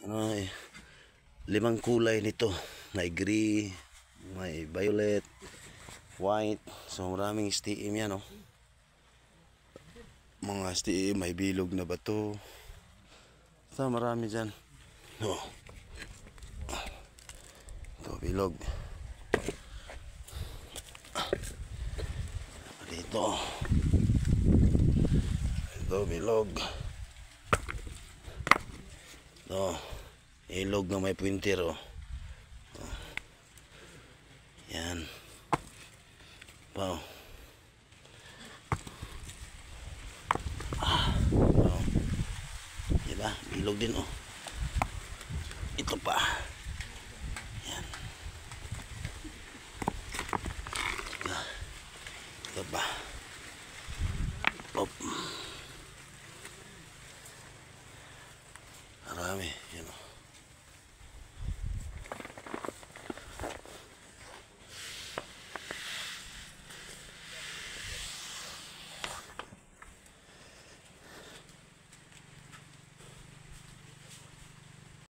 ano, limang kulay nito. May gray, may violet, white. So maraming STM yan, oh. Mga STM, may bilog na bato. So marami dyan. Oh. Ito, bilog. Dito. Ito, bilog. Ito, ilog na may pointer, oh. Yan. Wow. Wow. Diba? Bilog din, oh. Ito pa.